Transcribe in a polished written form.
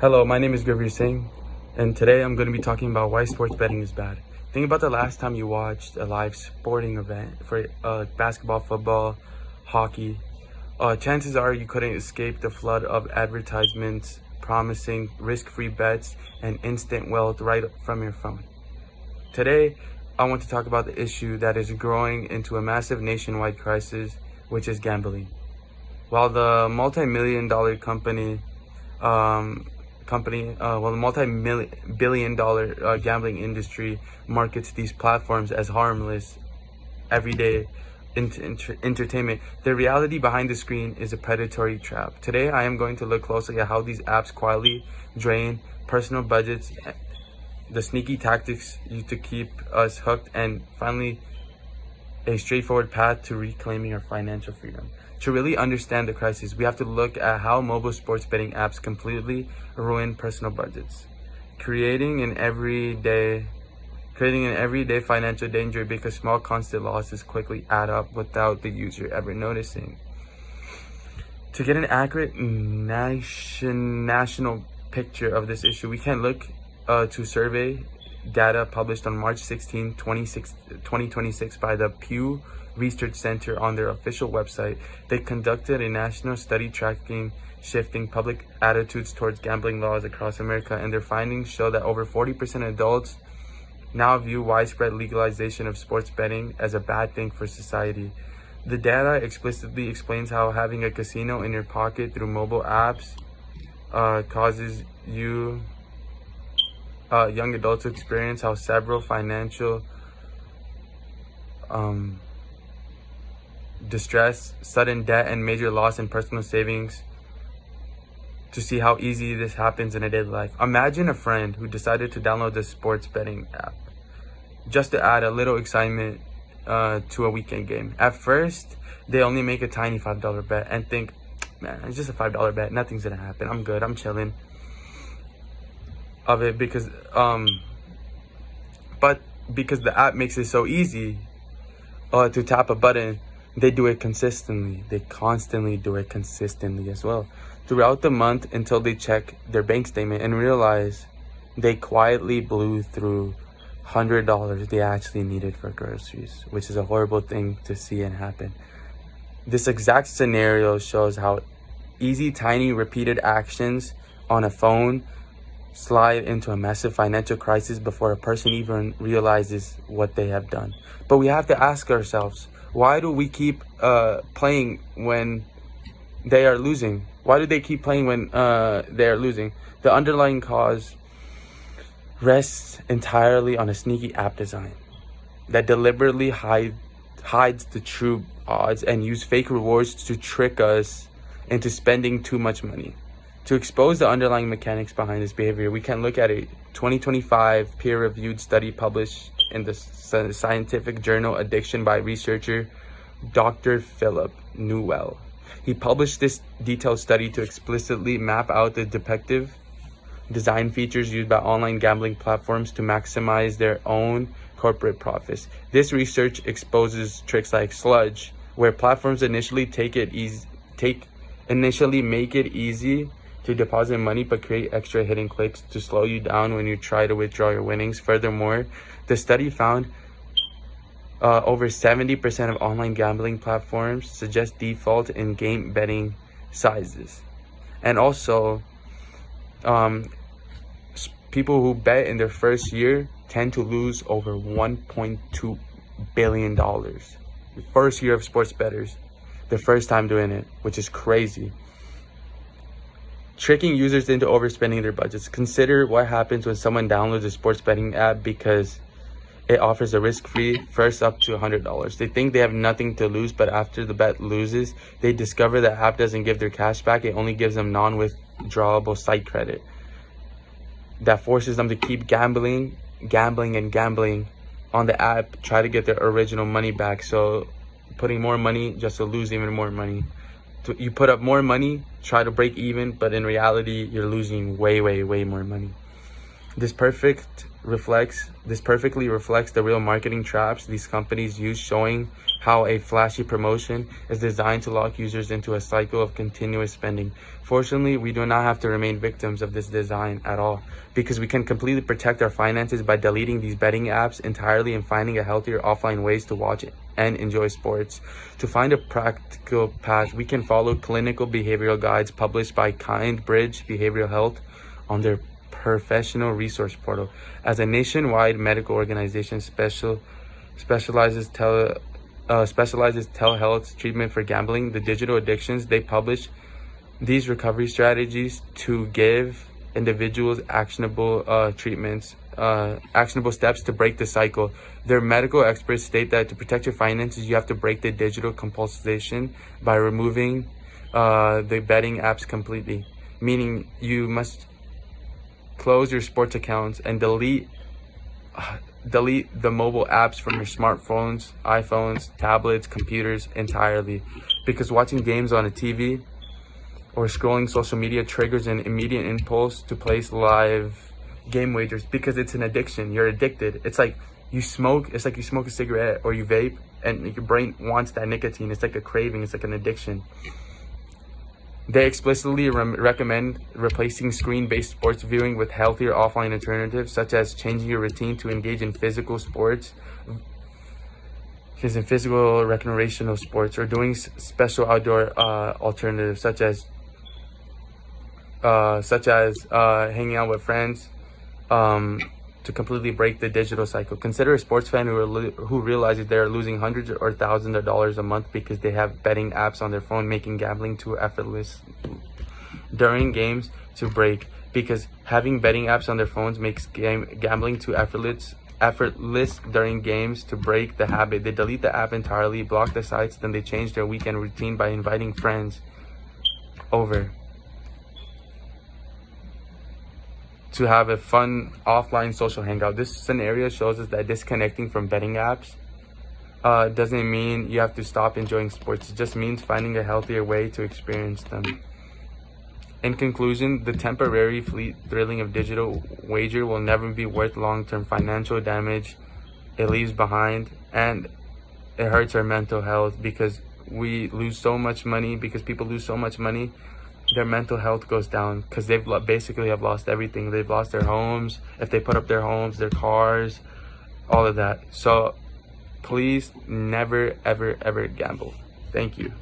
Hello, my name is Gurveer Singh, and today I'm going to be talking about why sports betting is bad. Think about the last time you watched a live sporting event for basketball, football, hockey. Chances are you couldn't escape the flood of advertisements promising risk-free bets and instant wealth right from your phone. Today, I want to talk about the issue that is growing into a massive nationwide crisis, which is gambling. While the multi-billion-dollar the multi-billion-dollar gambling industry markets these platforms as harmless, everyday entertainment, the reality behind the screen is a predatory trap. Today, I am going to look closely at how these apps quietly drain personal budgets, the sneaky tactics used to keep us hooked, and finally, a straightforward path to reclaiming our financial freedom. To really understand the crisis, we have to look at how mobile sports betting apps completely ruin personal budgets, creating an everyday financial danger because small constant losses quickly add up without the user ever noticing. To get an accurate national picture of this issue, we can look to survey data published on March 16, 2026 by the Pew Research Center on their official website. They conducted a national study tracking shifting public attitudes towards gambling laws across America, and their findings show that over 40% of adults now view widespread legalization of sports betting as a bad thing for society. The data explicitly explains how having a casino in your pocket through mobile apps causes young adults to experience how several financial distress, sudden debt, and major loss in personal savings, to see how easy this happens in a daily life. Imagine a friend who decided to download the sports betting app just to add a little excitement to a weekend game. At first, they only make a tiny $5 bet and think, man, it's just a $5 bet, nothing's gonna happen, I'm good, I'm chilling of it, because the app makes it so easy to tap a button, they do it consistently. They constantly do it consistently as well throughout the month, until they check their bank statement and realize they quietly blew through $100 they actually needed for groceries, which is a horrible thing to see and happen. This exact scenario shows how easy, tiny, repeated actions on a phone slide into a massive financial crisis before a person even realizes what they have done. But we have to ask ourselves, why do we keep playing when they are losing? Why do they keep playing when they are losing? The underlying cause rests entirely on a sneaky app design that deliberately hides the true odds and use fake rewards to trick us into spending too much money. To expose the underlying mechanics behind this behavior, we can look at a 2025 peer-reviewed study published in the scientific journal Addiction by researcher Dr. Philip Newell. He published this detailed study to explicitly map out the deceptive design features used by online gambling platforms to maximize their own corporate profits. This research exposes tricks like Sludge, where platforms initially make it easy to deposit money but create extra hidden clicks to slow you down when you try to withdraw your winnings. Furthermore, the study found over 70% of online gambling platforms suggest default in game betting sizes. And also, people who bet in their first year tend to lose over $1.2 billion. The first year of sports bettors, the first time doing it, which is crazy. Tricking users into overspending their budgets. Consider what happens when someone downloads a sports betting app because it offers a risk-free first up to $100. They think they have nothing to lose, but after the bet loses, they discover the app doesn't give their cash back. It only gives them non-withdrawable site credit that forces them to keep gambling on the app, try to get their original money back. So putting more money just to lose even more money. You put up more money, try to break even, but in reality, you're losing way more money. This perfectly reflects the real marketing traps these companies use, showing how a flashy promotion is designed to lock users into a cycle of continuous spending. Fortunately, we do not have to remain victims of this design at all, because we can completely protect our finances by deleting these betting apps entirely and finding a healthier offline ways to watch and enjoy sports. To find a practical path, we can follow clinical behavioral guides published by KindBridge Behavioral Health on their professional resource portal. As a nationwide medical organization specializes telehealth treatment for gambling, the digital addictions, they publish these recovery strategies to give individuals actionable actionable steps to break the cycle. Their medical experts state that to protect your finances, you have to break the digital compulsion by removing the betting apps completely, meaning you must close your sports accounts and delete the mobile apps from your smartphones, iPhones, tablets, computers entirely, because watching games on a TV or scrolling social media triggers an immediate impulse to place live game wagers, because it's an addiction. You're addicted. It's like you smoke a cigarette or you vape, and your brain wants that nicotine. It's like a craving. It's like an addiction. They explicitly recommend replacing screen-based sports viewing with healthier offline alternatives, such as changing your routine to engage in physical sports, recreational sports, or doing special outdoor alternatives, such as hanging out with friends, to completely break the digital cycle. Consider a sports fan who realizes they are losing hundreds or thousands of dollars a month because they have betting apps on their phone, making gambling too effortless during games to break. Because having betting apps on their phones makes gambling too effortless during games to break the habit. They delete the app entirely, block the sites, then they change their weekend routine by inviting friends over to have a fun offline social hangout. This scenario shows us that disconnecting from betting apps doesn't mean you have to stop enjoying sports. It just means finding a healthier way to experience them. In conclusion, the temporary thrilling of digital wager will never be worth long-term financial damage it leaves behind, and it hurts our mental health because we lose so much money, because people lose so much money. Their mental health goes down because they've basically have lost everything. They've lost their homes, if they put up their homes, their cars, all of that. So please never, ever, ever gamble. Thank you.